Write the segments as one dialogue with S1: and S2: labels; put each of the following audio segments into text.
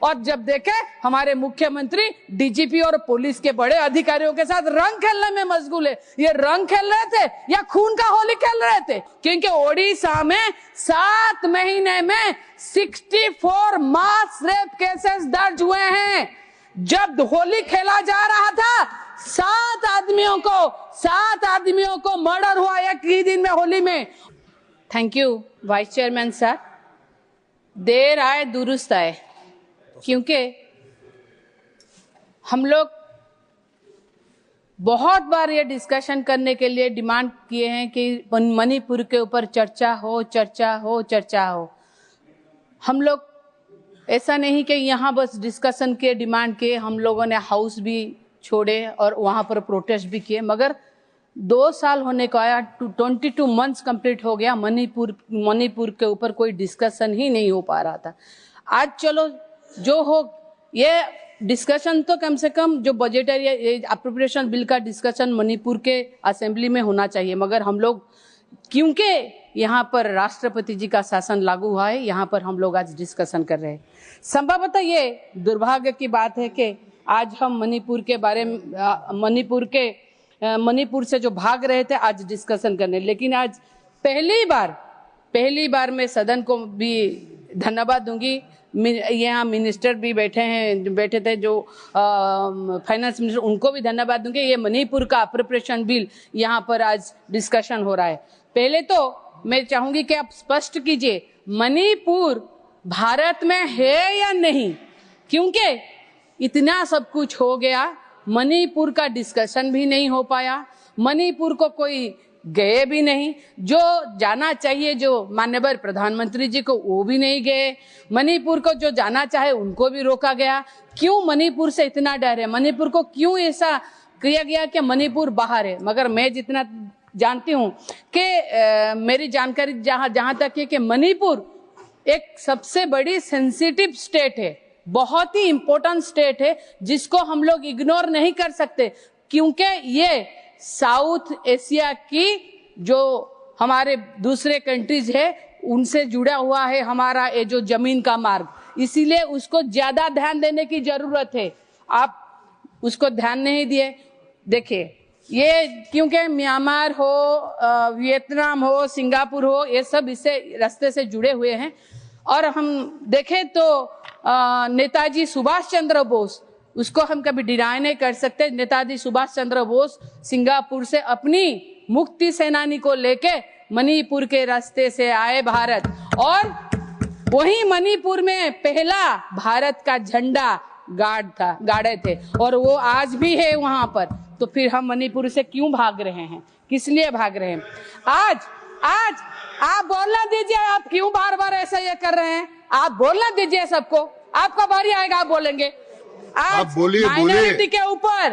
S1: और जब देखे हमारे मुख्यमंत्री डीजीपी और पुलिस के बड़े अधिकारियों के साथ रंग खेलने में मशगूल है। ये रंग खेल रहे थे या खून का होली खेल रहे थे? क्योंकि ओडिशा में 7 महीने में 64 मास रेप केसेस दर्ज हुए हैं। जब होली खेला जा रहा था 7 आदमियों को मर्डर हुआ एक ही दिन में, होली में। Thank you vice chairman sir. देर आए दुरुस्त आए, क्योंकि हम लोग बहुत बार ये डिस्कशन करने के लिए डिमांड किए हैं कि मणिपुर के ऊपर चर्चा हो। हम लोग ऐसा नहीं कि यहाँ बस डिस्कशन के डिमांड किए, हम लोगों ने हाउस भी छोड़े और वहाँ पर प्रोटेस्ट भी किए, मगर 2 साल होने को आया, 22 मंथ्स कंप्लीट हो गया, मणिपुर के ऊपर कोई डिस्कशन ही नहीं हो पा रहा था। आज चलो जो हो, ये डिस्कशन तो कम से कम जो बजटरी अप्रोप्रिएशन बिल का डिस्कशन मणिपुर के असेंबली में होना चाहिए, मगर हम लोग क्योंकि यहाँ पर राष्ट्रपति जी का शासन लागू हुआ है, यहाँ पर हम लोग आज डिस्कशन कर रहे हैं। संभवतः ये दुर्भाग्य की बात है कि आज हम मणिपुर के बारे में मणिपुर से जो भाग रहे थे आज डिस्कशन करने, लेकिन आज पहली बार मैं सदन को भी धन्यवाद दूंगी। यहाँ मिनिस्टर भी बैठे थे जो फाइनेंस मिनिस्टर, उनको भी धन्यवाद दूंगी। ये मणिपुर का अप्रोप्रिएशन बिल यहाँ पर आज डिस्कशन हो रहा है। पहले तो मैं चाहूंगी कि आप स्पष्ट कीजिए मणिपुर भारत में है या नहीं, क्योंकि इतना सब कुछ हो गया, मणिपुर का डिस्कशन भी नहीं हो पाया, मणिपुर को कोई गए भी नहीं, जो जाना चाहिए जो माननीय प्रधानमंत्री जी को वो भी नहीं गए, मणिपुर को जो जाना चाहे उनको भी रोका गया। क्यों मणिपुर से इतना डर है? मणिपुर को क्यों ऐसा किया गया कि मणिपुर बाहर है? मगर मैं जितना जानती हूँ कि मेरी जानकारी जहाँ तक है कि मणिपुर एक सबसे बड़ी सेंसिटिव स्टेट है, बहुत ही इंपॉर्टेंट स्टेट है, जिसको हम लोग इग्नोर नहीं कर सकते, क्योंकि ये साउथ एशिया की जो हमारे दूसरे कंट्रीज है उनसे जुड़ा हुआ है हमारा ये जो जमीन का मार्ग, इसीलिए उसको ज्यादा ध्यान देने की जरूरत है। आप उसको ध्यान नहीं दिए। देखिए ये क्योंकि म्यांमार हो, वियतनाम हो, सिंगापुर हो, ये सब इससे रास्ते से जुड़े हुए हैं। और हम देखें तो नेताजी सुभाष चंद्र बोस, उसको हम कभी डिनाई नहीं कर सकते। नेताजी सुभाष चंद्र बोस सिंगापुर से अपनी मुक्ति सेनानी को लेके मणिपुर के रास्ते से आए भारत, और वही मणिपुर में पहला भारत का झंडा गाड़े थे, और वो आज भी है वहां पर। तो फिर हम मणिपुर से क्यों भाग रहे हैं? किस लिए भाग रहे हैं? आज आप बोलना दीजिए, आप क्यों बार बार ऐसा ये कर रहे हैं? आप बोलना दीजिए सबको, आपका बारी आएगा, आप बोलेंगे। आज माइनॉरिटी के ऊपर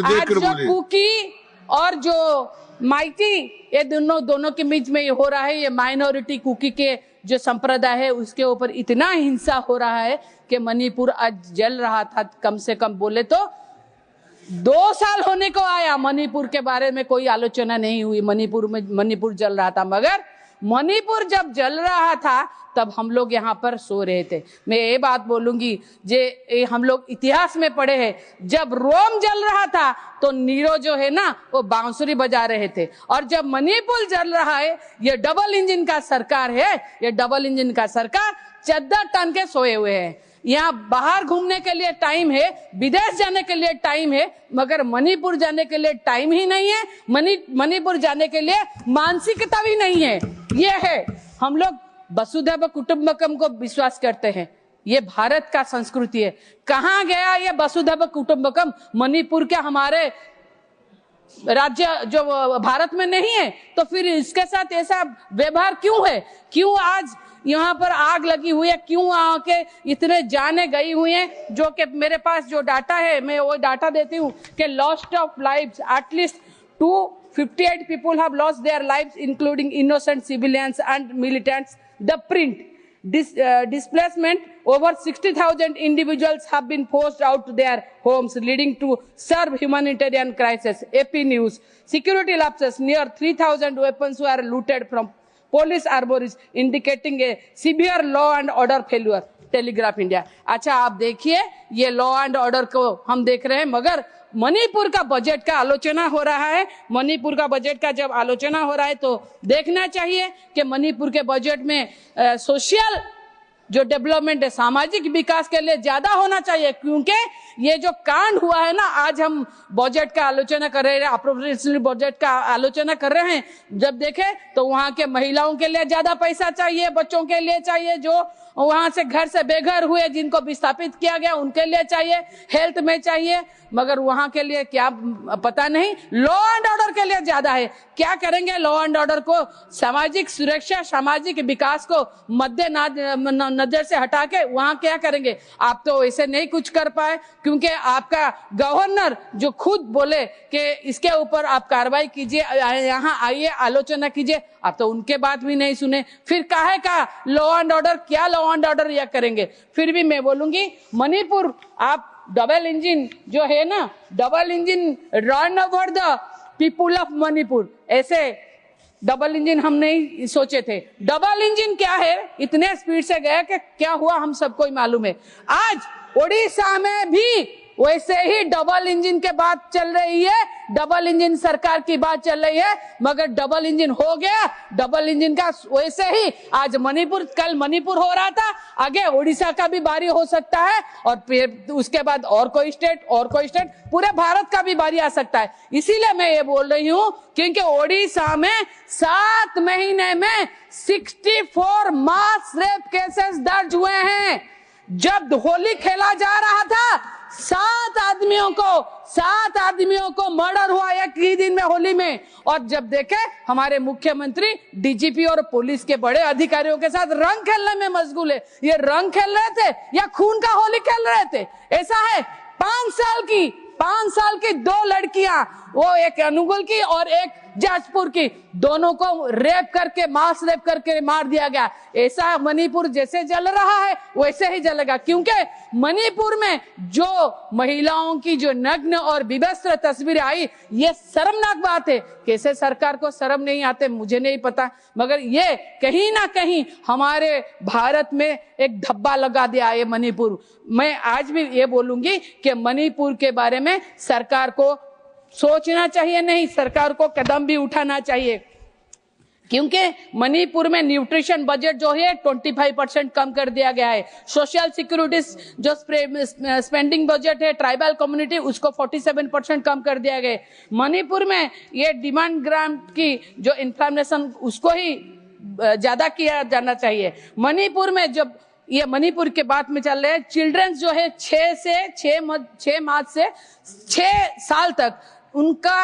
S1: आज जो कुकी और जो माइटी, ये दोनों के बीच में ये हो रहा है, ये माइनॉरिटी कुकी के जो संप्रदाय है उसके ऊपर इतना हिंसा हो रहा है कि मणिपुर आज जल रहा था। कम से कम बोले तो 2 साल होने को आया, मणिपुर के बारे में कोई आलोचना नहीं हुई। मणिपुर जल रहा था, मगर मणिपुर जब जल रहा था तब हम लोग यहाँ पर सो रहे थे। मैं ये बात बोलूंगी, जे हम लोग इतिहास में पढ़े हैं, जब रोम जल रहा था तो नीरो जो है ना वो बांसुरी बजा रहे थे, और जब मणिपुर जल रहा है, ये डबल इंजन का सरकार है, ये डबल इंजन का सरकार चद्दर टान के सोए हुए हैं। यहाँ बाहर घूमने के लिए टाइम है, विदेश जाने के लिए टाइम है, मगर मणिपुर जाने के लिए टाइम ही नहीं है। मणिपुर जाने के लिए मानसिकता भी नहीं है। ये है, हम लोग वसुधैव कुटुंबकम को विश्वास करते हैं, ये भारत का संस्कृति है। कहाँ गया ये वसुधैव कुटुंबकम? मणिपुर के हमारे राज्य जो भारत में नहीं है, तो फिर इसके साथ ऐसा व्यवहार क्यों है? क्यों आज यहाँ पर आग लगी हुई है? क्यों आके इतने जाने गई हुई हैं? जो कि मेरे पास जो डाटा है मैं वो डाटा देती हूँ कि lost of lives, at least 258 people have lost their lives, including innocent civilians and militants. The print displacement, over 60,000 individuals have been forced out to their homes, leading to serve humanitarian crisis. AP News. Security lapses, near 3,000 weapons were looted from police armories, indicating a severe law and order failure. Telegraph India. अच्छा, आप देखिए ये law and order को हम देख रहे हैं, मगर मणिपुर का बजट का आलोचना हो रहा है। मणिपुर का बजट का जब आलोचना हो रहा है तो देखना चाहिए कि मणिपुर के बजट में सोशल जो डेवलपमेंट है, सामाजिक विकास के लिए ज्यादा होना चाहिए, क्योंकि ये जो कांड हुआ है ना, आज हम बजट का आलोचना कर रहे हैं, अप्रोप्रिएशन बजट का आलोचना कर रहे हैं, जब देखे तो वहां के महिलाओं के लिए ज्यादा पैसा चाहिए, बच्चों के लिए चाहिए, जो वहां से घर से बेघर हुए जिनको विस्थापित किया गया उनके लिए चाहिए, हेल्थ में चाहिए, मगर वहां के लिए क्या पता नहीं। लॉ एंड ऑर्डर के लिए ज्यादा है। क्या करेंगे लॉ एंड ऑर्डर को, सामाजिक सुरक्षा, सामाजिक विकास को मद्देनजर से हटा के वहां क्या करेंगे? आप तो ऐसे नहीं कुछ कर पाए, क्योंकि आपका गवर्नर जो खुद बोले कि इसके ऊपर आप कार्रवाई कीजिए, यहाँ आइए आलोचना कीजिए, आप तो उनके बात भी नहीं सुने। फिर काहे का लॉ एंड ऑर्डर, क्या लॉ एंड ऑर्डर यह करेंगे? फिर भी मैं बोलूंगी मणिपुर आप डबल इंजन जो है ना, double engine run over the people of Manipur, ऐसे डबल इंजन हम नहीं सोचे थे। डबल इंजन क्या है, इतने स्पीड से गया कि क्या हुआ हम सबको ही मालूम है। आज ओडिशा में भी वैसे ही डबल इंजन के बात चल रही है, डबल इंजन सरकार की बात चल रही है, मगर डबल इंजन हो गया, डबल इंजन का वैसे ही आज मणिपुर, कल मणिपुर हो रहा था, आगे ओडिशा का भी बारी हो सकता है, और फिर उसके बाद और कोई स्टेट, पूरे भारत का भी बारी आ सकता है। इसीलिए मैं ये बोल रही हूँ, क्योंकि ओडिशा में 7 महीने में 64 मास रेप केसेस दर्ज हुए हैं। जब होली खेला जा रहा था, 7 आदमियों को मर्डर हुआ एक ही दिन में, होली में। और जब देखे हमारे मुख्यमंत्री, डीजीपी और पुलिस के बड़े अधिकारियों के साथ रंग खेलने में मशगूल है। ये रंग खेल रहे थे या खून का होली खेल रहे थे? ऐसा है, 5 साल की 2 लड़कियां, वो एक अनुगुल की और एक जाजपुर की, दोनों को रेप करके, मास रेप करके मार दिया गया। ऐसा मणिपुर जैसे जल रहा है वैसे ही जलेगा, क्योंकि मणिपुर में जो महिलाओं की जो नग्न और विवस्त्र तस्वीरें आई, ये शर्मनाक बात है। कैसे सरकार को शर्म नहीं आते मुझे नहीं पता, मगर ये कहीं ना कहीं हमारे भारत में एक धब्बा लगा दिया है मणिपुर। मैं आज भी ये बोलूंगी कि मणिपुर के बारे में सरकार को सोचना चाहिए, नहीं सरकार को कदम भी उठाना चाहिए, क्योंकि मणिपुर में न्यूट्रिशन बजट जो है 25% कम कर दिया गया है। सोशल सिक्योरिटी जो स्पेंडिंग बजट है ट्राइबल कम्युनिटी, उसको 47% कम कर दिया गया है। मणिपुर में ये डिमांड ग्रांट की जो इंफॉर्मेशन, उसको ही ज्यादा किया जाना चाहिए। मणिपुर में जब ये मणिपुर के बात में चल रहे हैं, चिल्ड्रंस जो है 6 माह से 6 साल तक उनका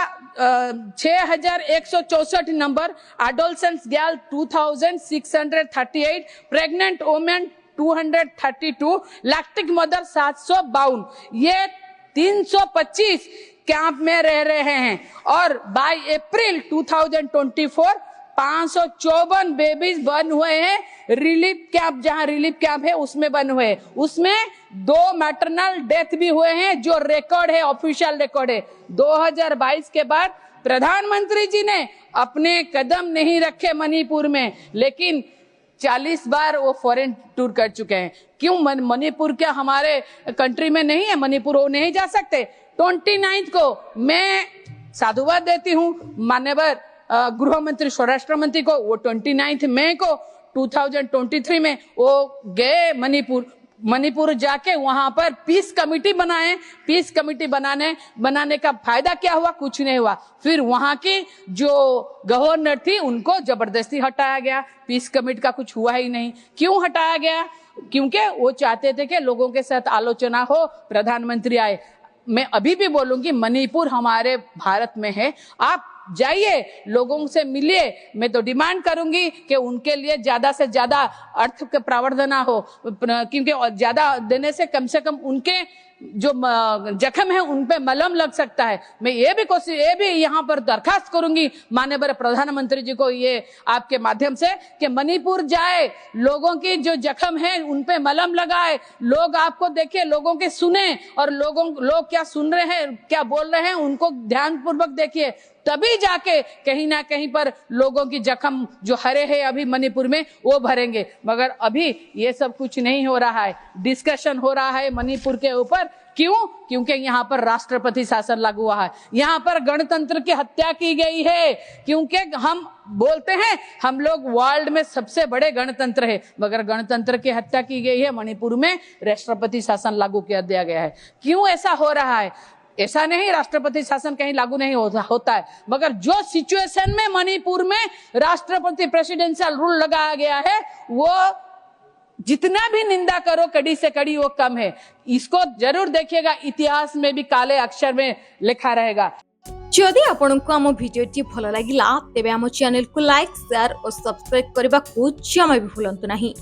S1: 6164 number, adolescence girl 2638, pregnant women 232, lactic mother 752, ये 325 कैंप में रह रहे हैं। और बाय अप्रैल 2024 554 बेबीज बर्न हुए हैं। रिलीफ कैंप, जहां रिलीफ कैंप है उसमें बर्न हुए, उसमें 2 मैटरनल डेथ भी हुए हैं, जो रिकॉर्ड है, ऑफिशियल रिकॉर्ड है। 2022 के बाद प्रधानमंत्री जी ने अपने कदम नहीं रखे मणिपुर में, लेकिन 40 बार वो फॉरेन टूर कर चुके हैं। क्यों? मणिपुर क्या हमारे कंट्री में नहीं है? मणिपुर वो नहीं जा सकते? 29 को मैं साधुवाद देती हूँ माननीय गृह मंत्री, स्वराष्ट्र मंत्री को। वो 29 मई को 2023 में वो गए मणिपुर जाके वहां पर पीस कमेटी बनाए। पीस कमेटी बनाने का फायदा क्या हुआ? कुछ नहीं हुआ। फिर वहां की जो गवर्नर थी उनको जबरदस्ती हटाया गया। पीस कमेटी का कुछ हुआ ही नहीं। क्यों हटाया गया? क्योंकि वो चाहते थे कि लोगों के साथ आलोचना हो, प्रधानमंत्री आए। मैं अभी भी बोलूंगी, मणिपुर हमारे भारत में है, आप जाइए, लोगों से मिलिए। मैं तो डिमांड करूंगी कि उनके लिए ज्यादा से ज्यादा अर्थ का प्रावधान हो, क्योंकि ज्यादा देने से कम उनके जो जख्म है उन पे मलहम लग सकता है। मैं ये भी यहाँ पर दरखास्त करूंगी माननीय प्रधानमंत्री जी को, ये आपके माध्यम से, कि मणिपुर जाए, लोगों की जो जख्म है उन पे मलहम लगाए, लोग आपको देखे, लोगों के सुने, और लोग क्या सुन रहे हैं, क्या बोल रहे हैं, उनको ध्यान पूर्वक देखिए। तभी जाके कहीं ना कहीं पर लोगों की जख्म जो हरे हैं अभी मणिपुर में वो भरेंगे। मगर अभी ये सब कुछ नहीं हो रहा है। डिस्कशन हो रहा है मणिपुर के ऊपर, क्यों? क्योंकि यहाँ पर राष्ट्रपति शासन लागू हुआ है, यहाँ पर गणतंत्र की हत्या की गई है। क्योंकि हम बोलते हैं हम लोग वर्ल्ड में सबसे बड़े गणतंत्र है, मगर गणतंत्र की हत्या की गई है। मणिपुर में राष्ट्रपति शासन लागू कर दिया गया है। क्यों ऐसा हो रहा है? ऐसा नहीं राष्ट्रपति शासन कहीं लागू नहीं होता है, मगर जो सिचुएशन में मणिपुर में राष्ट्रपति प्रेसिडेंशियल रूल लगाया गया है, वो जितना भी निंदा करो कड़ी से कड़ी वो कम है। इसको जरूर देखिएगा, इतिहास में भी काले अक्षर में लिखा रहेगा।
S2: जदि आपंको आम भिडी भल लगा तेब आम चैनल को लाइक, शेयर और सब्सक्राइब करने को जमा भी भूलु नहीं।